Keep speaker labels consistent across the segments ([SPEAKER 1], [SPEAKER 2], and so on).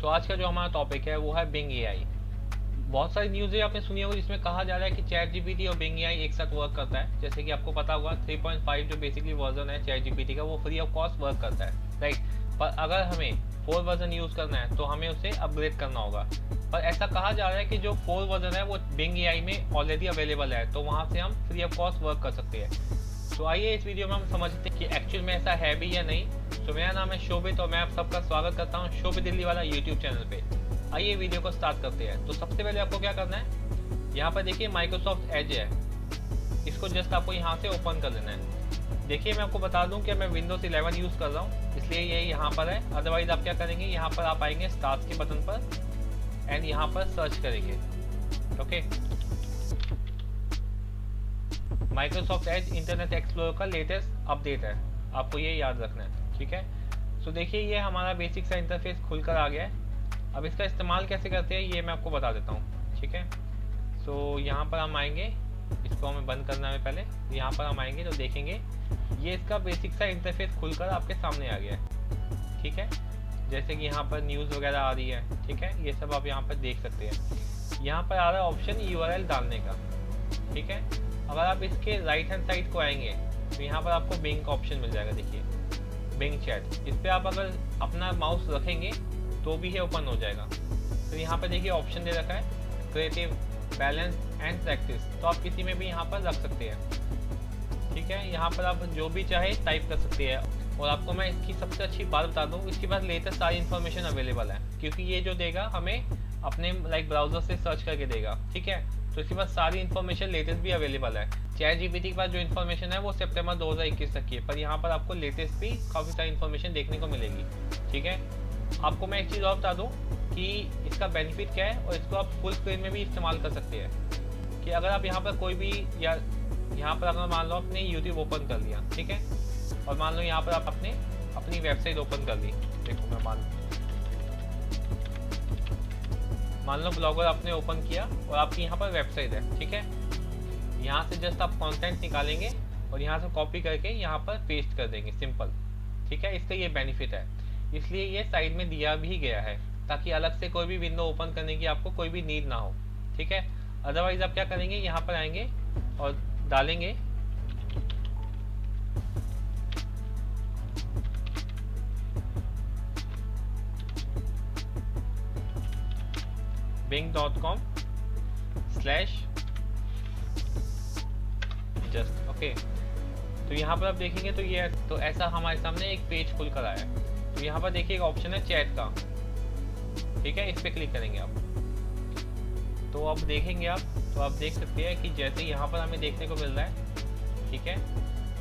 [SPEAKER 1] तो आज का जो हमारा टॉपिक है वो है बिंग एआई। बहुत सारी न्यूज़ें आपने सुनी होगी जिसमें कहा जा रहा है कि चैट जीपीटी और बिंग एआई एक साथ वर्क करता है। जैसे कि आपको पता होगा 3.5 जो बेसिकली वर्जन है चैट जीपीटी का वो फ्री ऑफ कॉस्ट वर्क करता है, राइट। पर अगर हमें 4 वर्जन यूज़ करना है तो हमें उसे अपग्रेड करना होगा। पर ऐसा कहा जा रहा है कि जो 4 वर्जन है वो बिंग एआई में ऑलरेडी अवेलेबल है, तो वहाँ से हम फ्री ऑफ कॉस्ट वर्क कर सकते हैं। तो आइए इस वीडियो में हम समझते हैं कि एक्चुअल में ऐसा है भी या नहीं। तो मेरा नाम है शोभित और मैं आप सबका स्वागत करता हूँ शोभित दिल्ली वाला यूट्यूब चैनल पे। आइए वीडियो को स्टार्ट करते हैं। तो सबसे पहले आपको क्या करना है, यहाँ पर देखिए माइक्रोसॉफ्ट एज है, इसको जस्ट आपको यहाँ से ओपन कर लेना है। देखिए मैं आपको बता दूँ कि मैं विंडोज 11 यूज़ कर रहा हूँ, इसलिए ये यहाँ पर है। अदरवाइज आप क्या करेंगे, यहाँ पर आप आएंगे स्टार्ट के बटन पर एंड यहाँ पर सर्च करेंगे। Okay, Microsoft Edge internet explorer का लेटेस्ट अपडेट है, आपको ये याद रखना है, ठीक है। सो देखिए ये हमारा बेसिक सा इंटरफेस खुलकर आ गया है। अब इसका इस्तेमाल कैसे करते हैं ये मैं आपको बता देता हूँ, ठीक है। सो यहाँ पर हम आएंगे, इसको हमें बंद करना है पहले। यहाँ पर हम आएंगे तो देखेंगे ये इसका बेसिक सा इंटरफेस खुलकर आपके सामने आ गया है, ठीक है। जैसे कि यहाँ पर न्यूज़ वगैरह आ रही है, ठीक है, ये सब आप यहाँ पर देख सकते हैं। यहाँ पर आ रहा है ऑप्शन URL डालने का, ठीक है। अगर आप इसके राइट हैंड साइड को आएंगे तो यहाँ पर आपको बिंग का ऑप्शन मिल जाएगा, देखिए बिंग चैट। इस पर आप अगर अपना माउस रखेंगे तो भी ये ओपन हो जाएगा। तो यहाँ पर देखिए ऑप्शन दे रखा है क्रिएटिव, बैलेंस एंड प्रैक्टिस, तो आप किसी में भी यहाँ पर रख सकते हैं, ठीक है। यहाँ पर आप जो भी चाहे टाइप कर सकते हैं। और आपको मैं इसकी सबसे अच्छी बात बता दूँ, इसके पास लेटेस्ट सारी इन्फॉर्मेशन अवेलेबल है, क्योंकि ये जो देगा हमें अपने ब्राउजर से सर्च करके देगा, ठीक है। तो इसके पास सारी इन्फॉर्मेशन लेटेस्ट भी अवेलेबल है। चैट जीपीटी के पास जो इन्फॉर्मेशन है वो सितंबर 2021 तक की है, पर यहाँ पर आपको लेटेस्ट भी काफ़ी सारी इन्फॉर्मेशन देखने को मिलेगी, ठीक है। आपको मैं एक चीज़ और बता दूँ कि इसका बेनिफिट क्या है, और इसको आप फुल स्क्रीन में भी इस्तेमाल कर सकते हैं। कि अगर आप यहाँ पर कोई भी, या यहाँ पर अगर मान लो आपने यूट्यूब ओपन कर लिया, ठीक है, और मान लो यहाँ पर आप अपनी वेबसाइट ओपन कर ली। देखो मैं मान लो ब्लॉगर आपने ओपन किया और आपकी यहाँ पर वेबसाइट है, ठीक है। यहाँ से जस्ट आप कंटेंट निकालेंगे और यहाँ से कॉपी करके यहाँ पर पेस्ट कर देंगे, सिंपल, ठीक है। इसका ये बेनिफिट है, इसलिए ये साइड में दिया भी गया है, ताकि अलग से कोई भी विंडो ओपन करने की आपको कोई भी नीड ना हो, ठीक है। अदरवाइज आप क्या करेंगे, यहाँ पर आएंगे और डालेंगे bing.com/just, ओके। तो यहाँ पर आप देखेंगे तो ये, तो ऐसा हमारे सामने एक पेज खुल कर आया है। तो यहाँ पर देखिए एक ऑप्शन है चैट का, ठीक है, इस पर क्लिक करेंगे आप। तो अब देखेंगे आप, तो आप देख सकते हैं कि जैसे यहाँ पर हमें देखने को मिल रहा है, ठीक है।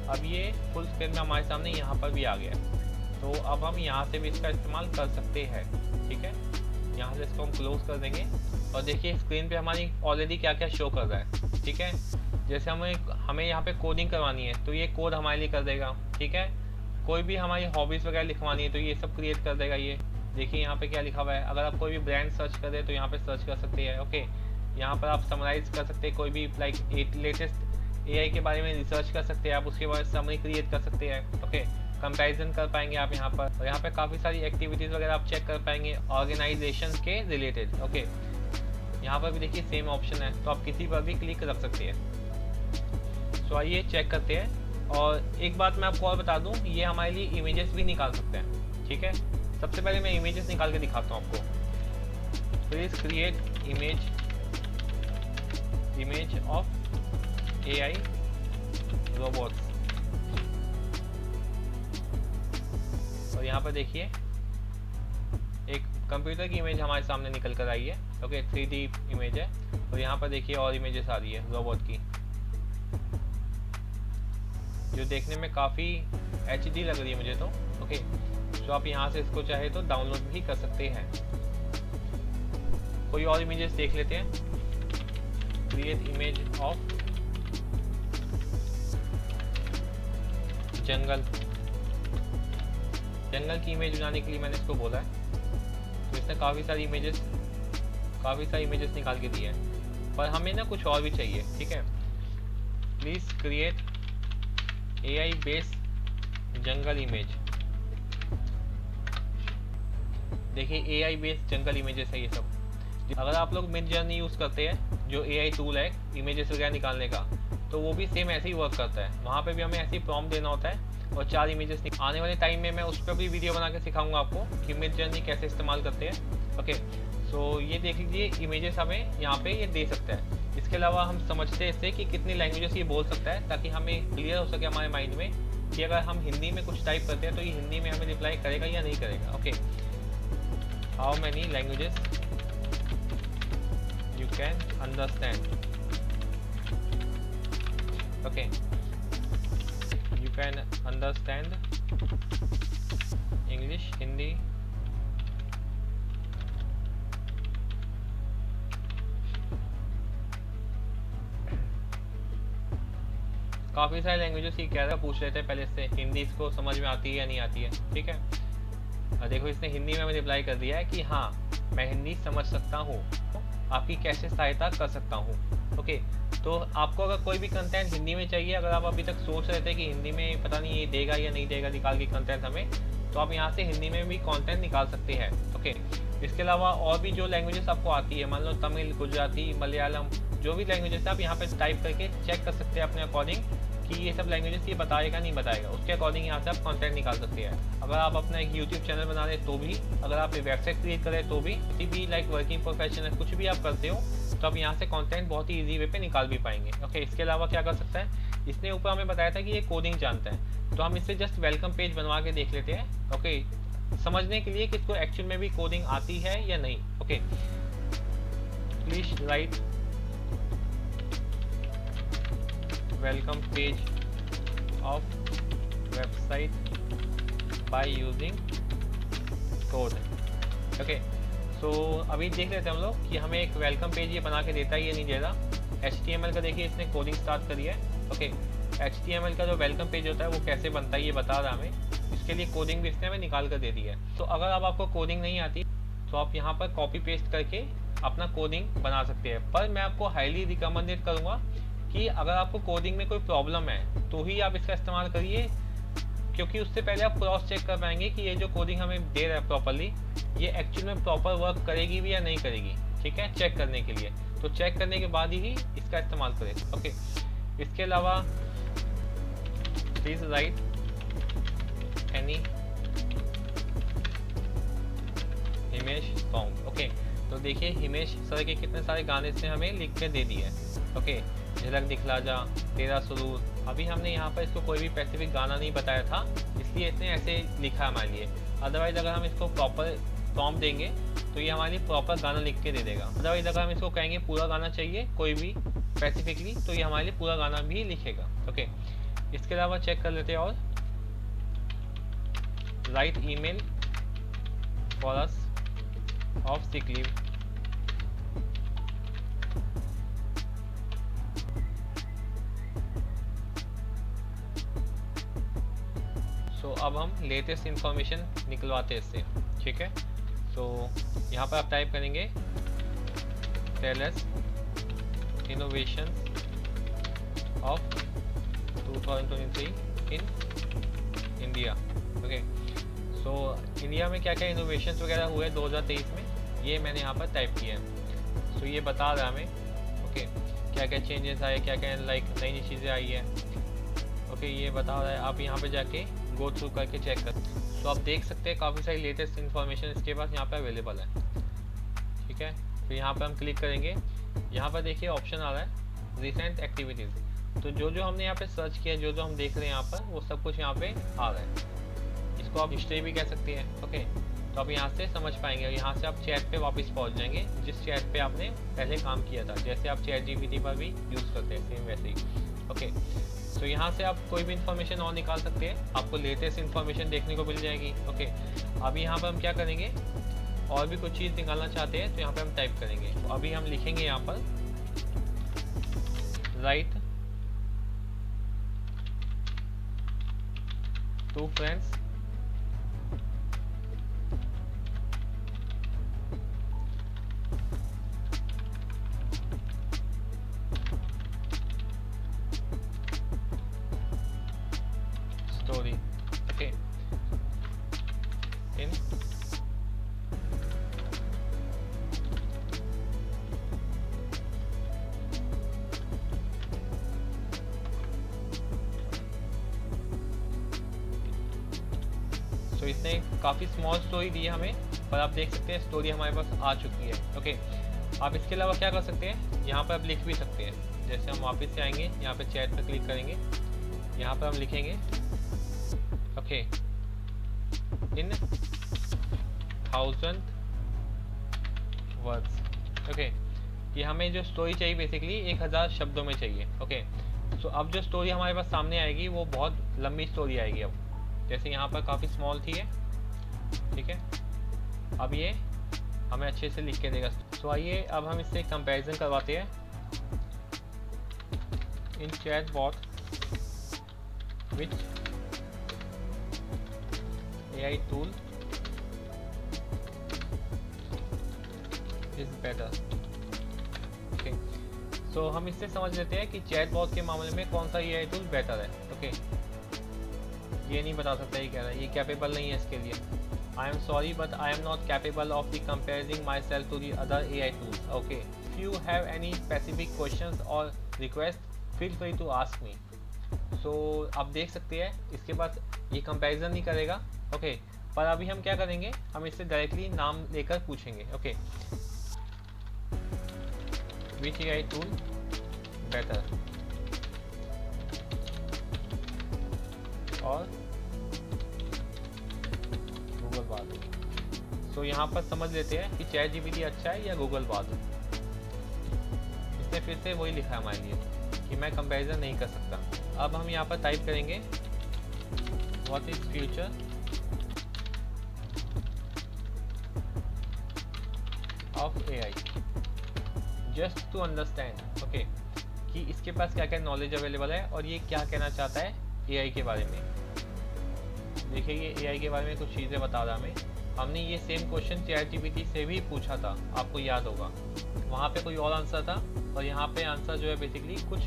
[SPEAKER 1] अब ये फुल स्क्रीन में हमारे सामने यहाँ पर भी आ गया है। तो अब हम यहाँ से भी इसका इस्तेमाल कर सकते हैं, ठीक है। यहाँ से इसको हम क्लोज कर देंगे और देखिए स्क्रीन पे हमारी ऑलरेडी क्या क्या शो कर रहा है, ठीक है। जैसे हमें यहाँ पे कोडिंग करवानी है तो ये कोड हमारे लिए कर देगा, ठीक है। कोई भी हमारी हॉबीज़ वगैरह लिखवानी है तो ये सब क्रिएट कर देगा। ये देखिए यहाँ पे क्या लिखा हुआ है, अगर आप कोई भी ब्रांड सर्च कर दे तो यहाँ पे सर्च कर सकते हैं, ओके। यहाँ पर आप समराइज कर सकते हैं कोई भी लेटेस्ट एआई के बारे में रिसर्च कर सकते हैं आप, उसके बाद समरी क्रिएट कर सकते हैं, ओके। कंपैरिजन कर पाएंगे आप यहाँ पर, और यहाँ पे काफ़ी सारी एक्टिविटीज़ वगैरह आप चेक कर पाएंगे ऑर्गेनाइजेशन के रिलेटेड, ओके। यहाँ पर भी देखिए सेम ऑप्शन है, तो आप किसी पर भी क्लिक रख सकते हैं। तो आइए चेक करते हैं। और एक बात मैं आपको और बता दूँ, ये हमारे लिए इमेजेस भी निकाल सकते हैं, ठीक है। सबसे पहले मैं इमेजेस निकाल के दिखाता हूँ आपको। Please create image of AI robots, और यहाँ पर देखिए एक कंप्यूटर की इमेज हमारे सामने निकल कर आई है, ओके। 3D इमेज है, और यहाँ पर देखिए और इमेजेस आ रही है रोबोट की, जो देखने में काफ़ी HD लग रही है मुझे तो, ओके। तो आप यहाँ से इसको चाहे तो डाउनलोड भी कर सकते हैं। कोई और इमेजेस देख लेते हैं। क्रिएट इमेज ऑफ जंगल की इमेज बनाने के लिए मैंने इसको बोला है, तो इसने काफ़ी सारी इमेजेस निकाल के दी है। पर हमें ना कुछ और भी चाहिए, ठीक है। Please create AI based jungle image. देखिए AI बेस्ड जंगल इमेजेस है ये सब। अगर आप लोग मिड जर्नी यूज़ करते हैं जो AI टूल है इमेजेस वगैरह निकालने का, तो वो भी सेम ऐसे ही वर्क करता है। वहाँ पे भी हमें ऐसे ही प्रॉम्प्ट देना होता है और 4 इमेजेस। आने वाले टाइम में मैं उस पर भी वीडियो बना के सिखाऊंगा आपको कि मिड जर्नी कैसे इस्तेमाल करते हैं। ओके, सो ये देख लीजिए इमेजेस हमें यहाँ पे ये दे सकता है। इसके अलावा हम समझते हैं इससे कि कितनी लैंग्वेजेस ये बोल सकता है, ताकि हमें क्लियर हो सके हमारे माइंड में कि अगर हम हिंदी में कुछ टाइप करते हैं तो ये हिंदी में हमें रिप्लाई करेगा या नहीं करेगा। Okay, how many languages you can understand. Okay, you can understand English, Hindi, काफ़ी सारे लैंग्वेजेस ही कह रहा पूछ लेते हैं पहले से हिंदी इसको समझ में आती है या नहीं आती है। ठीक है, और देखो इसने हिंदी में हमें रिप्लाई कर दिया है कि हाँ मैं हिंदी समझ सकता हूँ, आपकी कैसे सहायता कर सकता हूँ। ओके, तो आपको अगर कोई भी कंटेंट हिंदी में चाहिए, अगर आप अभी तक सोच रहे थे कि हिंदी में पता नहीं ये देगा या नहीं देगा निकाल के कंटेंट हमें, तो आप यहाँ से हिंदी में भी कंटेंट निकाल सकते हैं। ओके, इसके अलावा और भी जो लैंग्वेजेस आपको आती है, मान लो तमिल, गुजराती, मलयालम, जो भी लैंग्वेजेस है आप यहाँ पे टाइप करके चेक कर सकते हैं अपने अकॉर्डिंग कि ये सब लैंग्वेजेस ये बताएगा नहीं बताएगा। उसके अकॉर्डिंग यहाँ से आप कंटेंट निकाल सकते हैं। अगर आप अपना एक यूट्यूब चैनल बना रहे तो भी, अगर आप एक वेबसाइट क्रिएट करें तो भी, किसी भी लाइक वर्किंग प्रोफेशनल कुछ भी आप करते हो तो आप यहाँ से कंटेंट बहुत ही ईजी वे पे निकाल भी पाएंगे। ओके, इसके अलावा क्या कर सकता है, इसने ऊपर हमें बताया था कि ये कोडिंग जानता है, तो हम इससे जस्ट वेलकम पेज बनवा के देख लेते हैं। ओके, समझने के लिए कि इसको एक्चुअल में भी कोडिंग आती है या नहीं। Okay, please write welcome page of website by using code. Okay, so अभी देख लेते हैं हम लोग कि हमें एक वेलकम पेज ये बना के देता है या नहीं दे रहा। HTML का देखिए इसने कोडिंग स्टार्ट करी है। ओके, HTML का जो वेलकम पेज होता है वो कैसे बनता है ये बता रहा हमें। इसके लिए कोडिंग भी इसने हमें निकाल कर दे दी है। तो अगर अब आपको कोडिंग नहीं आती तो आप यहाँ पर कॉपी पेस्ट करके अपना कोडिंग बना सकते हैं। पर मैं आपको हाईली रिकमेंडेड करूँगा कि अगर आपको कोडिंग में कोई प्रॉब्लम है तो ही आप इसका इस्तेमाल करिए, क्योंकि उससे पहले आप क्रॉस चेक कर पाएंगे कि ये जो कोडिंग हमें दे रहा है प्रॉपरली ये एक्चुअल में प्रॉपर वर्क करेगी भी या नहीं करेगी। ठीक है, चेक करने के लिए, तो चेक करने के बाद ही इसका इस्तेमाल करें। ओके, इसके अलावा please right any Himesh song. Okay, तो देखिए हिमेश सर के कितने सारे गाने इसने हमें लिख के दे दिए। ओके, झलक दिखला जा, तेरा सुरूर। अभी हमने यहाँ पर इसको कोई भी स्पेसिफिक गाना नहीं बताया था, इसलिए इसने ऐसे लिखा हमारे लिए। अदरवाइज अगर हम इसको प्रॉपर प्रॉम्प्ट देंगे तो ये हमारे लिए प्रॉपर गाना लिख के दे देगा। अदरवाइज अगर हम इसको कहेंगे पूरा गाना चाहिए कोई भी स्पेसिफिकली, तो ये हमारे लिए पूरा गाना भी लिखेगा। ओके, इसके अलावा चेक कर लेते हैं और right email for us of sick leave. तो अब हम लेटेस्ट इंफॉर्मेशन निकलवाते हैं इससे। ठीक है, तो यहाँ पर आप टाइप करेंगे tell us innovation of 2023 in India. Okay, so India में क्या क्या इनोवेशंस वगैरह हुए 2023 में, ये मैंने यहाँ पर टाइप किया है। सो ये बता रहा है हमें ओके क्या क्या चेंजेस आए, क्या क्या लाइक नई नई चीज़ें आई है। ओके, ये बता रहा है, आप यहाँ पे जाके गो थ्रू करके चेक कर। तो आप देख सकते हैं काफ़ी सारी लेटेस्ट इन्फॉर्मेशन इसके पास यहाँ पे अवेलेबल है। ठीक है, तो यहाँ पे हम क्लिक करेंगे, यहाँ पर देखिए ऑप्शन आ रहा है रिसेंट एक्टिविटीज़। तो जो जो हमने यहाँ पे सर्च किया, जो जो हम देख रहे हैं यहाँ पर, वो सब कुछ यहाँ पे आ रहा है। इसको आप हिस्ट्री भी कह सकते हैं। ओके, तो आप यहाँ से समझ पाएंगे और यहाँ से आप चैट पे वापस पहुँच जाएंगे, जिस चैट पे आपने पहले काम किया था। जैसे आप ChatGPT पर भी यूज़ करते हैं सेम वैसे ही। ओके, तो यहाँ से आप कोई भी इन्फॉर्मेशन और निकाल सकते हैं, आपको लेटेस्ट इन्फॉर्मेशन देखने को मिल जाएगी। ओके, अभी यहाँ पर हम क्या करेंगे, और भी कुछ चीज़ निकालना चाहते हैं तो यहाँ पे हम टाइप करेंगे। तो अभी हम लिखेंगे यहाँ पर write to friends story. Okay, in तो इसने काफ़ी स्मॉल स्टोरी दी है हमें, पर आप देख सकते हैं स्टोरी हमारे पास आ चुकी है। ओके, आप इसके अलावा क्या कर सकते हैं, यहाँ पर आप लिख भी सकते हैं। जैसे हम वापस से आएंगे, यहाँ पे चैट पर क्लिक करेंगे, यहाँ पर हम लिखेंगे ओके इन 1000 वर्ड्स। ओके, कि हमें जो स्टोरी चाहिए बेसिकली 1000 शब्दों में चाहिए। ओके, सो अब जो स्टोरी हमारे पास सामने आएगी वो बहुत लंबी स्टोरी आएगी। अब जैसे यहाँ पर काफ़ी स्मॉल थी है, ठीक है, अब ये हमें अच्छे से लिख के देगा। सो आइए अब हम इससे कंपैरिजन करवाते हैं। In chat bot which AI tool is better. Okay, so हम इससे समझ लेते हैं कि चैट बॉट के मामले में कौन सा AI टूल बेटर है। ओके, ये नहीं बता सकता, ये कह रहा है ये कैपेबल नहीं है इसके लिए। I am sorry but I am not capable of the comparing my self to the other AI tools. Okay, if you have any specific questions or request feel free to ask me. So आप देख सकते हैं इसके पास ये comparison नहीं करेगा। Okay, पर अभी हम क्या करेंगे, हम इससे डायरेक्टली नाम लेकर पूछेंगे। Okay, which AI tool better, और गूगल बात। सो यहाँ पर समझ लेते हैं कि चैट GPT अच्छा है या गूगल बात। इसने फिर से वही लिखा है हमारे लिए कि मैं कंपैरिजन नहीं कर सकता। अब हम यहाँ पर टाइप करेंगे what is future of AI just to understand. Okay, कि इसके पास क्या क्या नॉलेज अवेलेबल है और ये क्या कहना चाहता है AI के बारे में। देखिए ये AI के बारे में कुछ चीज़ें बता रहा हमें। हमने ये सेम क्वेश्चन चैट GPT से भी पूछा था, आपको याद होगा। वहाँ पे कोई और आंसर था और यहाँ पे आंसर जो है बेसिकली कुछ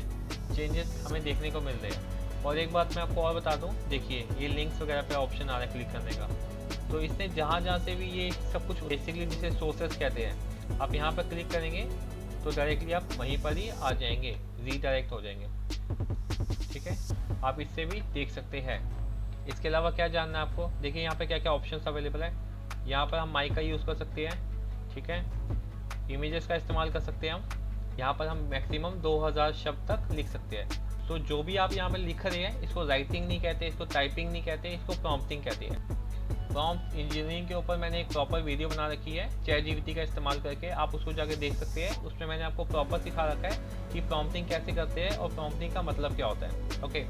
[SPEAKER 1] चेंजेस हमें देखने को मिल रहे हैं। और एक बात मैं आपको और बता दूँ, देखिए ये लिंक्स वगैरह पे ऑप्शन आ रहा है क्लिक करने का। तो इसने जहाँ से भी ये सब कुछ बेसिकली जिसे सोर्सेस कहते हैं, आप यहाँ पर क्लिक करेंगे तो डायरेक्टली आप वहीं पर ही आ जाएंगे, रीडायरेक्ट हो जाएंगे। ठीक है, आप इससे भी देख सकते हैं। इसके अलावा क्या जानना है आपको, देखिए यहाँ पे क्या क्या ऑप्शंस अवेलेबल है। यहाँ पर हम माइक का यूज़ कर सकते हैं, ठीक है, इमेजेस का इस्तेमाल कर सकते हैं हम। यहाँ पर हम मैक्सिमम 2000 शब्द तक लिख सकते हैं। तो जो भी आप यहाँ पर लिख रहे हैं इसको राइटिंग नहीं कहते, इसको टाइपिंग नहीं कहते, इसको प्रॉम्प्टिंग कहते हैं। प्रॉम्प्ट इंजीनियरिंग के ऊपर मैंने एक प्रॉपर वीडियो बना रखी है चैट जीपीटी का इस्तेमाल करके, आप उसको जाके देख सकते हैं। उसमें मैंने आपको प्रॉपर सिखा रखा है कि प्रॉम्प्टिंग कैसे करते हैं और प्रॉम्प्टिंग का मतलब क्या होता है। ओके,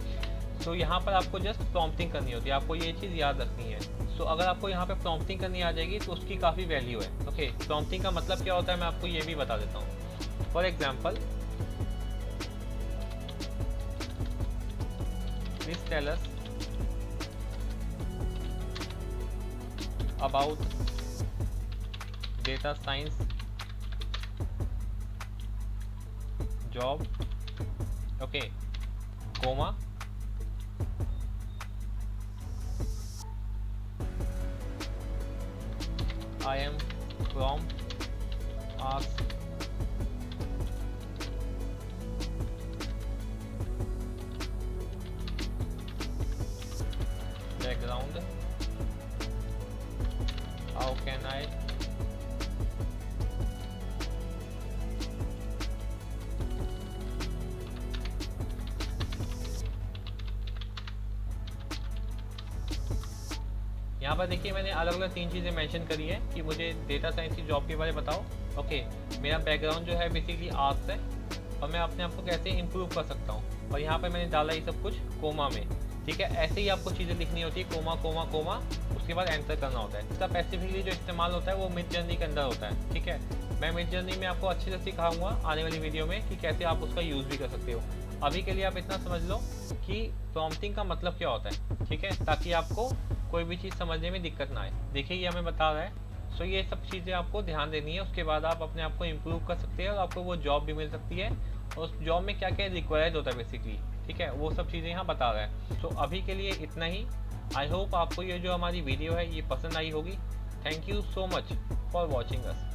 [SPEAKER 1] सो यहाँ पर आपको जस्ट प्रॉम्प्टिंग करनी होती है, आपको ये चीज़ याद रखनी है। सो अगर आपको यहाँ पे प्रॉम्प्टिंग करनी आ जाएगी तो उसकी काफ़ी वैल्यू है। ओके, प्रॉम्प्टिंग का मतलब क्या होता है मैं आपको ये भी बता देता हूँ। For example, please tell us about data science job, okay, comma, I am from ask background, how can I यहाँ पर देखिए मैंने अलग अलग 3 चीज़ें मेंशन करी है कि मुझे डेटा साइंस की जॉब के बारे में बताओ। ओके, मेरा बैकग्राउंड जो है बेसिकली आर्ट्स है और मैं अपने आप को कैसे इम्प्रूव कर सकता हूँ, और यहाँ पर मैंने डाला ये सब कुछ कोमा में। ठीक है, ऐसे ही आपको चीज़ें लिखनी होती है, कोमा कोमा कोमा, उसके बाद एंटर करना होता है। इसका स्पेसिफिकली जो इस्तेमाल होता है वो मिड जर्नी के अंदर होता है। ठीक है, मैं मिड जर्नी में आपको अच्छे से सिखाऊंगा आने वाली वीडियो में कि कैसे आप उसका यूज़ भी कर सकते हो। अभी के लिए आप इतना समझ लो कि प्रॉम्प्टिंग का मतलब क्या होता है, ठीक है, ताकि आपको कोई भी चीज़ समझने में दिक्कत ना आए। देखिए ये हमें बता रहा है। सो ये सब चीज़ें आपको ध्यान देनी है, उसके बाद आप अपने आप को इम्प्रूव कर सकते हैं और आपको वो जॉब भी मिल सकती है। और उस जॉब में क्या क्या रिक्वायर्ड होता है बेसिकली, ठीक है, वो सब चीज़ें यहाँ बता रहा है। तो अभी के लिए इतना ही। आई होप आपको ये जो हमारी वीडियो है ये पसंद आई होगी। Thank you so much for watching us.